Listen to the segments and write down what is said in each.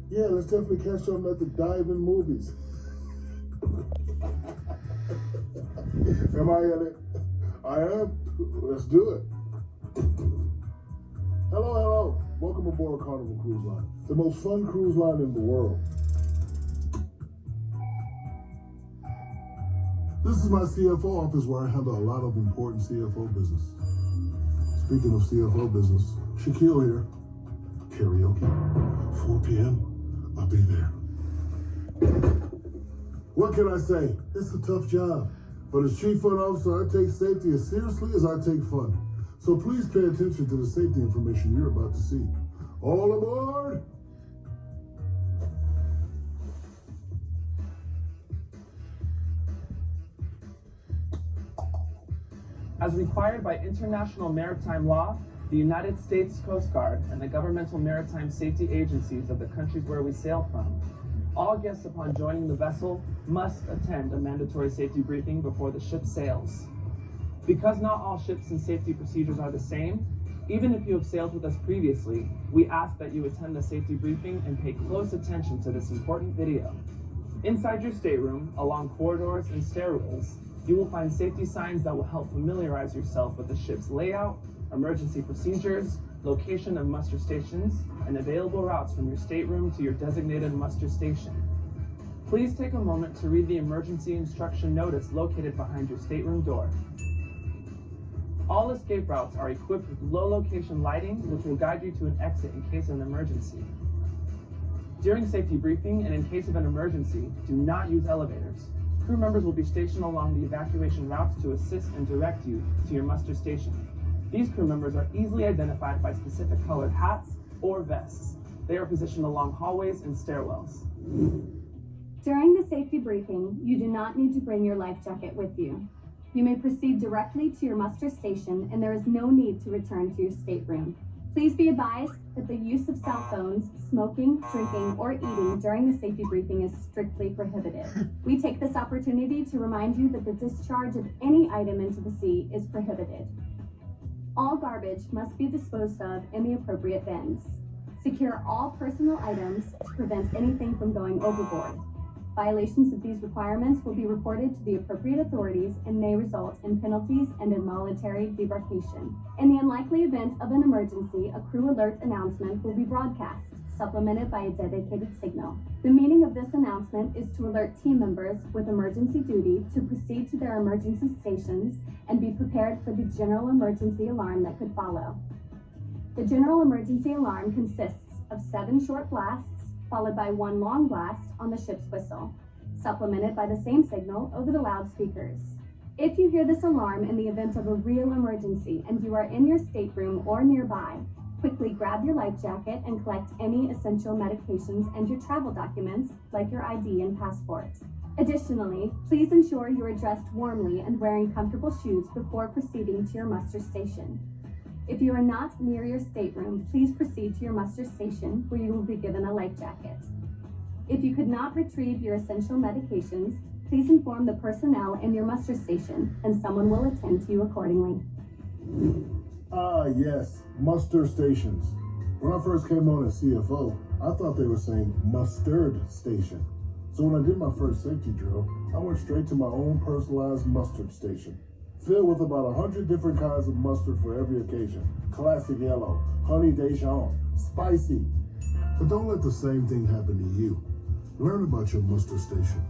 Yeah, let's definitely catch something at the dive-in movies. Am I in it? I am. Let's do it. Hello, hello. Welcome aboard Carnival Cruise Line, the most fun cruise line in the world. This is my CFO office where I handle a lot of important CFO business. Speaking of CFO business, Shaquille here. Karaoke, 4 p.m. I'll be there. What can I say? It's a tough job. But as Chief Fun Officer, I take safety as seriously as I take fun. So please pay attention to the safety information you're about to see. All aboard! As required by international maritime law, the United States Coast Guard, and the governmental maritime safety agencies of the countries where we sail from, all guests upon joining the vessel must attend a mandatory safety briefing before the ship sails. Because not all ships and safety procedures are the same, even if you have sailed with us previously, we ask that you attend the safety briefing and pay close attention to this important video. Inside your stateroom, along corridors and stairwells, you will find safety signs that will help familiarize yourself with the ship's layout, emergency procedures, location of muster stations, and available routes from your stateroom to your designated muster station. Please take a moment to read the emergency instruction notice located behind your stateroom door. All escape routes are equipped with low location lighting, which will guide you to an exit in case of an emergency. During safety briefing and in case of an emergency, do not use elevators. Crew members will be stationed along the evacuation routes to assist and direct you to your muster station. These crew members are easily identified by specific colored hats or vests. They are positioned along hallways and stairwells. During the safety briefing, you do not need to bring your life jacket with you. You may proceed directly to your muster station, and there is no need to return to your stateroom. Please be advised that the use of cell phones, smoking, drinking, or eating during the safety briefing is strictly prohibited. We take this opportunity to remind you that the discharge of any item into the sea is prohibited. All garbage must be disposed of in the appropriate bins. Secure all personal items to prevent anything from going overboard. Violations of these requirements will be reported to the appropriate authorities and may result in penalties and involuntary debarkation. In the unlikely event of an emergency, a crew alert announcement will be broadcast, supplemented by a dedicated signal. The meaning of this announcement is to alert team members with emergency duty to proceed to their emergency stations and be prepared for the general emergency alarm that could follow. The general emergency alarm consists of 7 short blasts, followed by 1 long blast on the ship's whistle, supplemented by the same signal over the loudspeakers. If you hear this alarm in the event of a real emergency and you are in your stateroom or nearby, quickly grab your life jacket and collect any essential medications and your travel documents, like your ID and passport. Additionally, please ensure you are dressed warmly and wearing comfortable shoes before proceeding to your muster station. If you are not near your stateroom, please proceed to your muster station where you will be given a life jacket. If you could not retrieve your essential medications, please inform the personnel in your muster station and someone will attend to you accordingly. Ah, yes, muster stations. When I first came on as CFO, I thought they were saying mustard station. So when I did my first safety drill, I went straight to my own personalized mustard station, filled with about 100 different kinds of mustard for every occasion. Classic yellow, honey Dijon, spicy. But don't let the same thing happen to you. Learn about your muster station.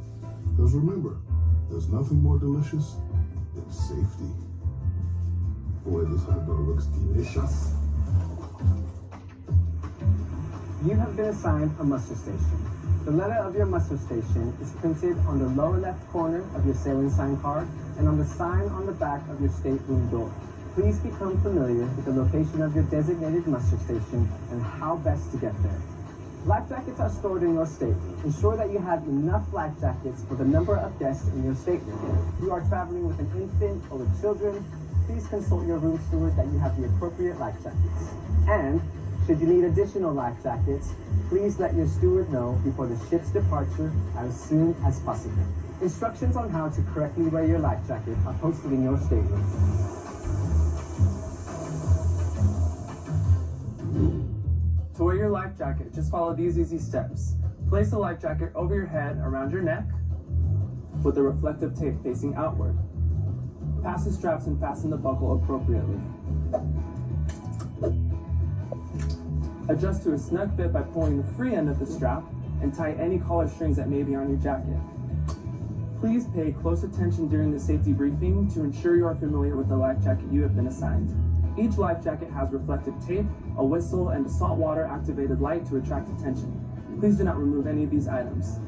Because remember, there's nothing more delicious than safety. Boy, this hot dog looks delicious. You have been assigned a muster station. The letter of your muster station is printed on the lower left corner of your sailing sign card and on the sign on the back of your stateroom door. Please become familiar with the location of your designated muster station and how best to get there. Life jackets are stored in your stateroom. Ensure that you have enough life jackets for the number of guests in your stateroom. If you are traveling with an infant or with children, please consult your room steward that you have the appropriate life jackets. And should you need additional life jackets, please let your steward know before the ship's departure as soon as possible. Instructions on how to correctly wear your life jacket are posted in your stateroom. wear your life jacket, just follow these easy steps. Place the life jacket over your head, around your neck, with the reflective tape facing outward. Pass the straps and fasten the buckle appropriately. Adjust to a snug fit by pulling the free end of the strap and tie any collar strings that may be on your jacket. Please pay close attention during the safety briefing to ensure you are familiar with the life jacket you have been assigned. Each life jacket has reflective tape, a whistle, and a saltwater activated light to attract attention. Please do not remove any of these items.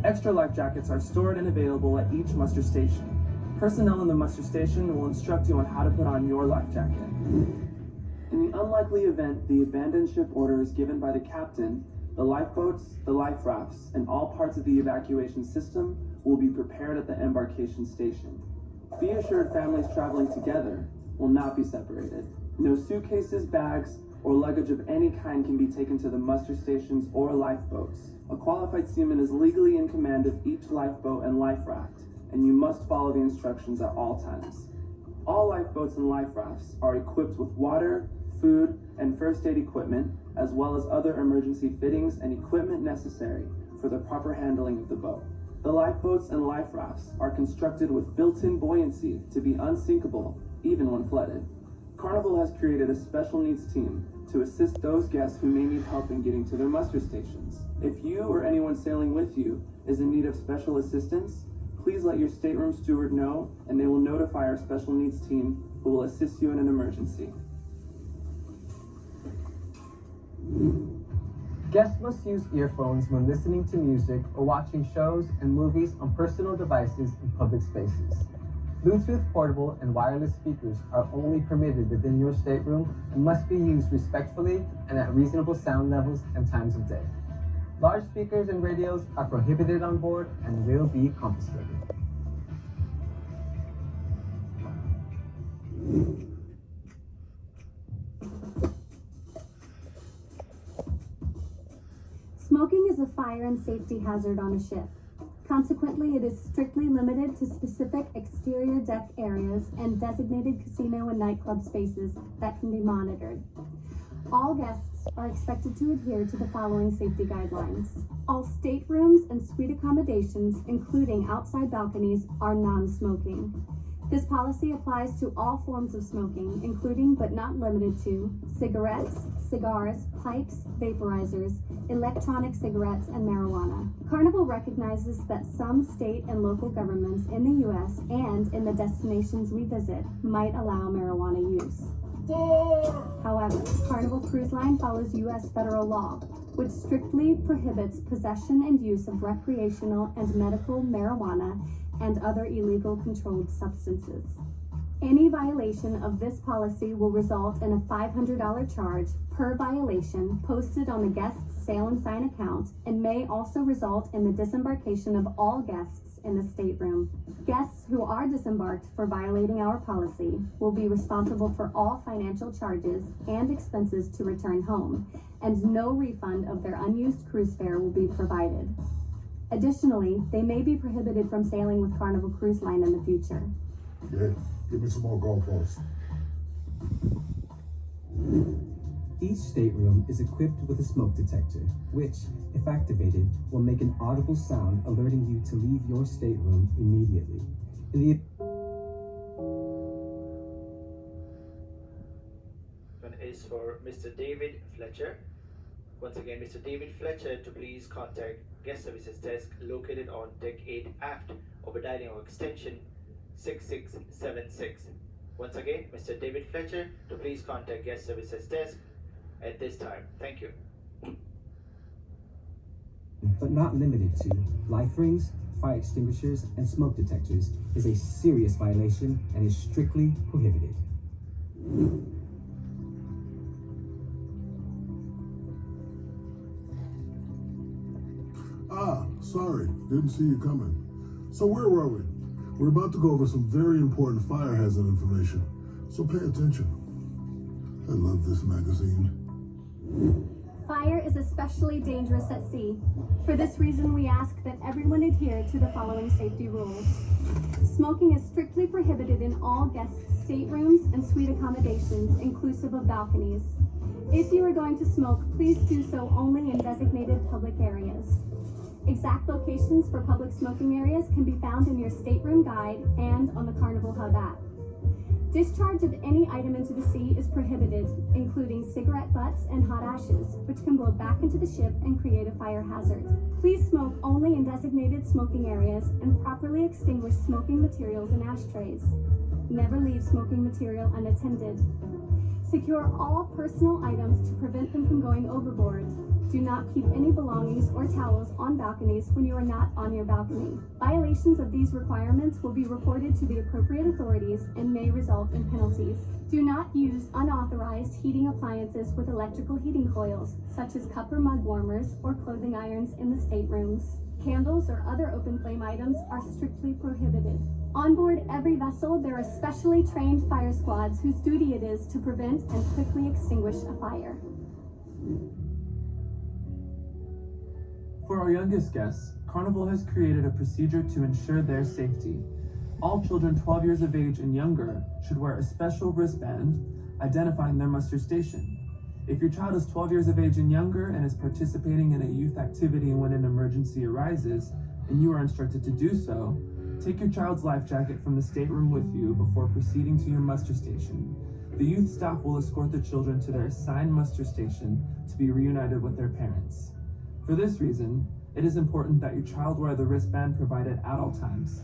Extra life jackets are stored and available at each muster station. Personnel in the muster station will instruct you on how to put on your life jacket. In the unlikely event the abandoned ship order is given by the captain, the lifeboats, the life rafts, and all parts of the evacuation system will be prepared at the embarkation station. Be assured families traveling together will not be separated. No suitcases, bags, or luggage of any kind can be taken to the muster stations or lifeboats. A qualified seaman is legally in command of each lifeboat and life raft, and you must follow the instructions at all times. All lifeboats and life rafts are equipped with water, food, and first aid equipment, as well as other emergency fittings and equipment necessary for the proper handling of the boat. The lifeboats and life rafts are constructed with built-in buoyancy to be unsinkable, even when flooded. Carnival has created a special needs team to assist those guests who may need help in getting to their muster stations. If you or anyone sailing with you is in need of special assistance, please let your stateroom steward know, and they will notify our special needs team who will assist you in an emergency. Guests must use earphones when listening to music or watching shows and movies on personal devices in public spaces. Bluetooth portable and wireless speakers are only permitted within your stateroom and must be used respectfully and at reasonable sound levels and times of day. Large speakers and radios are prohibited on board and will be confiscated. Smoking is a fire and safety hazard on a ship. Consequently, it is strictly limited to specific exterior deck areas and designated casino and nightclub spaces that can be monitored. All guests are expected to adhere to the following safety guidelines. All staterooms and suite accommodations, including outside balconies, are non-smoking. This policy applies to all forms of smoking, including but not limited to cigarettes, cigars, pipes, vaporizers, electronic cigarettes, and marijuana. Carnival recognizes that some state and local governments in the U.S. and in the destinations we visit might allow marijuana use. However, Carnival Cruise Line follows U.S. federal law, which strictly prohibits possession and use of recreational and medical marijuana and other illegal controlled substances. Any violation of this policy will result in a $500 charge per violation posted on the guest's sail and sign account and may also result in the disembarkation of all guests in the stateroom. Guests who are disembarked for violating our policy will be responsible for all financial charges and expenses to return home, and no refund of their unused cruise fare will be provided. Additionally, they may be prohibited from sailing with Carnival Cruise Line in the future. Yeah, give me some more goalposts. Each stateroom is equipped with a smoke detector, which, if activated, will make an audible sound alerting you to leave your stateroom immediately. One is for Mr. David Fletcher. Once again, Mr. David Fletcher to please contact Guest Services Desk located on Deck 8 aft over dining room extension 6676. Once again, Mr. David Fletcher to please contact Guest Services Desk at this time. Thank you. But not limited to, life rings, fire extinguishers, and smoke detectors is a serious violation and is strictly prohibited. Sorry, didn't see you coming. So where were we? We're about to go over some very important fire hazard information, so pay attention. I love this magazine. Fire is especially dangerous at sea. For this reason, we ask that everyone adhere to the following safety rules. Smoking is strictly prohibited in all guest staterooms and suite accommodations, inclusive of balconies. If you are going to smoke, please do so only in designated public areas. Exact locations for public smoking areas can be found in your stateroom guide and on the Carnival Hub app. Discharge of any item into the sea is prohibited, including cigarette butts and hot ashes, which can blow back into the ship and create a fire hazard. Please smoke only in designated smoking areas and properly extinguish smoking materials in ashtrays. Never leave smoking material unattended. Secure all personal items to prevent them from going overboard. Do not keep any belongings or towels on balconies when you are not on your balcony. Violations of these requirements will be reported to the appropriate authorities and may result in penalties. Do not use unauthorized heating appliances with electrical heating coils, such as cup or mug warmers or clothing irons in the staterooms. Candles or other open flame items are strictly prohibited. On board every vessel, there are specially trained fire squads whose duty it is to prevent and quickly extinguish a fire. For our youngest guests, Carnival has created a procedure to ensure their safety. All children 12 years of age and younger should wear a special wristband identifying their muster station. If your child is 12 years of age and younger and is participating in a youth activity when an emergency arises, and you are instructed to do so, take your child's life jacket from the stateroom with you before proceeding to your muster station. The youth staff will escort the children to their assigned muster station to be reunited with their parents. For this reason, it is important that your child wear the wristband provided at all times.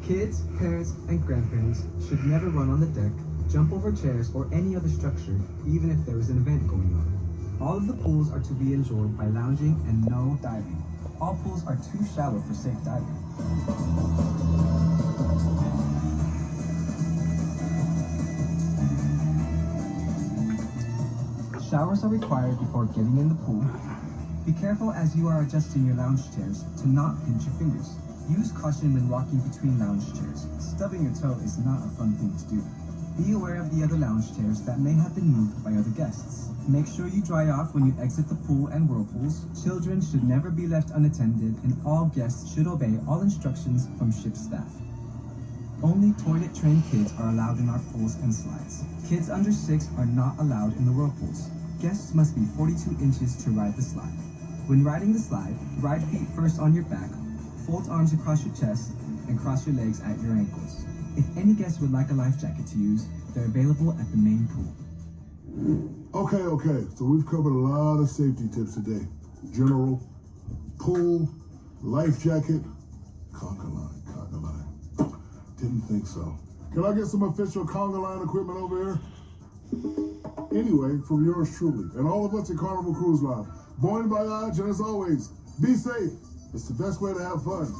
Kids, parents, and grandparents should never run on the deck, jump over chairs, or any other structure, even if there is an event going on. All of the pools are to be enjoyed by lounging and no diving. All pools are too shallow for safe diving. Showers are required before getting in the pool. Be careful as you are adjusting your lounge chairs to not pinch your fingers. Use caution when walking between lounge chairs. Stubbing your toe is not a fun thing to do. Be aware of the other lounge chairs that may have been moved by other guests. Make sure you dry off when you exit the pool and whirlpools. Children should never be left unattended, and all guests should obey all instructions from ship staff. Only toilet-trained kids are allowed in our pools and slides. Kids under 6 are not allowed in the whirlpools. Guests must be 42 inches to ride the slide. When riding the slide, ride feet first on your back, fold arms across your chest, and cross your legs at your ankles. If any guest would like a life jacket to use, they're available at the main pool. Okay, so we've covered a lot of safety tips today. General, pool, life jacket, conga line. Didn't think so. Can I get some official conga line equipment over here? Anyway, from yours truly, and all of us at Carnival Cruise Lines, bon voyage, and as always, be safe. It's the best way to have fun.